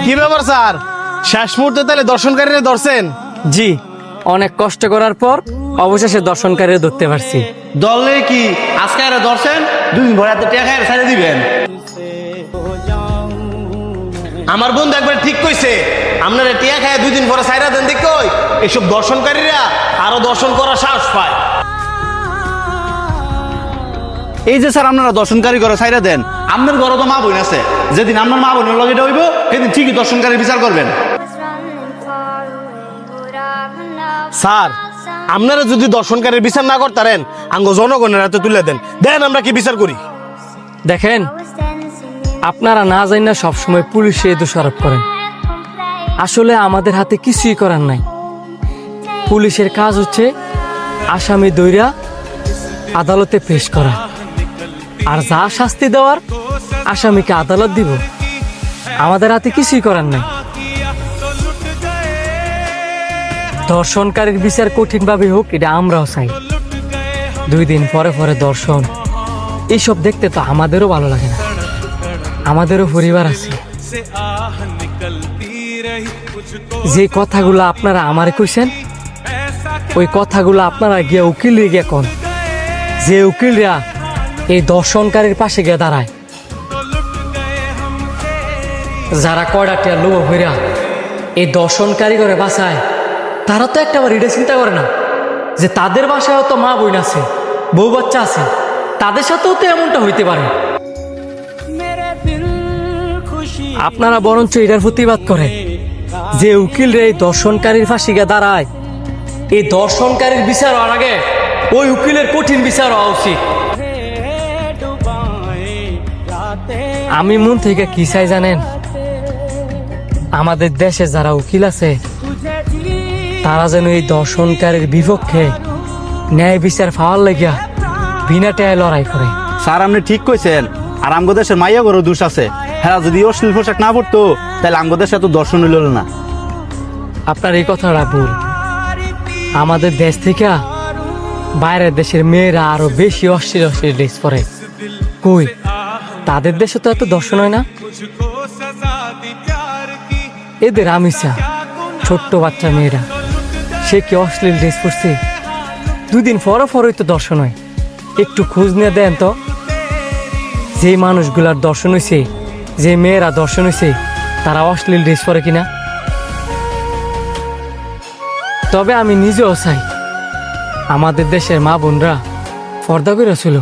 কি ব্যাপার স্যার, শেষ মুহূর্তে তাহলে দর্শনকারীরা ধরছেন? জি, অনেক কষ্ট করার পর অবশেষে দর্শনকারীরা ধরতে পারছি। দলে কি আজকে এরা ধরছেন, দুদিন ভরে হাতে টাকা ছেড়ে দিবেন? আমার বন্ধু একবার ঠিক কইছে, আপনারা টিয়া খায় 2 দিন পরে সাইরা দেন দেখো এসব দর্শনকারীরা আরো দর্শন করার সাহস পায়। এই যে স্যার আপনারা দর্শনকারী করে ছাইরা দেন, আপনার ঘরে তো মা বোন আছে, যেদিন আপনার মা বোনের লগে হইব সেদিন ঠিকই দর্শনকারী বিচার করবেন। স্যার, আপনারা যদি দর্শনকারীর বিচার না করতারেন আঙ্গ জনগণের হাতে তুলে দেন, দেন আমরা কি বিচার করি। দেখেন, আপনারা না জানি না সবসময় পুলিশে দোষারোপ করেন। আসলে আমাদের হাতে কিছুই করার নাই। পুলিশের কাজ হচ্ছে আসামি দইরা আদালতে পেশ করা, আর যা শাস্তি দেওয়ার আসামিকে আদালত দিব। আমাদের হাতে কিছুই করার নাই। দর্শনকারীর বিচার কঠিনভাবে হোক, এটা আমরাও চাই। 2 দিন পরে পরে দর্শন, এইসব দেখতে তো আমাদেরও ভালো লাগে না। আমাদেরও পরিবার আছে। যে কথাগুলো আপনারা আমারে কইছেন, ওই কথাগুলো আপনারা গিয়া উকিল গিয়া কন, যে উকিলরা এই দর্শনকারীর পাশে গিয়ে দাঁড়ায়, যারা কয়ডাটিয়া লোভ হইরা এই দর্শনকারী করে বাঁচায়, তারা তো একটাবার এটা চিন্তা করে না যে তাদের বাসায়ও তো মা বোন আছে, বউ বাচ্চা আছে, তাদের সাথেও তো এমনটা হইতে পারে। আপনারা বরঞ্চ এটার প্রতিবাদ করে যে উকিল রে দর্শনকারীর ফাঁসি গিয়ে দাঁড়ায়, এই দর্শনকারীর বিচার হওয়ার আগে ওই উকিলের কঠিন বিচার হওয়া উচিত। আমি মন থেকে কি চাই জানেন? আমাদের দেশে যারা উকিল আছে তারা যেন এই দর্শনকারীর বিপক্ষে ন্যায় বিচার পাওয়ার লাগিয়া বিনা টায় লড়াই করে। স্যার আপনি ঠিক কইছেন, আর আমগো দেশের মাইয়া গরু দোষ আছে। হ্যাঁ, যদি অশ্লীল পোশাক না পড়তো তাহলে আমগো দেশে এত দর্শন হইল না। আপনার এই কথাটা ভুল। আমাদের দেশ থেকে বাইরের দেশের মেয়েরা আরো বেশি অশ্লীল অশ্লীল ড্রেস পরে। কই, তাদের দেশে তো এত দর্শন হয় না। এদের আমিষা ছোট্ট বাচ্চা মেয়েরা, সে কি অশ্লীল ড্রেস পরছে? 2 দিন পরই তো দর্শন হয়। একটু খোঁজ নিয়ে দেন তো, যে মানুষগুলার দর্শন হয়েছে, যে মেয়েরা দর্শন হয়েছে, তারা অশ্লীল ড্রেস পরে কিনা। তবে আমি নিজেও চাই আমাদের দেশের মা বোনরা পর্দা করে ছিল।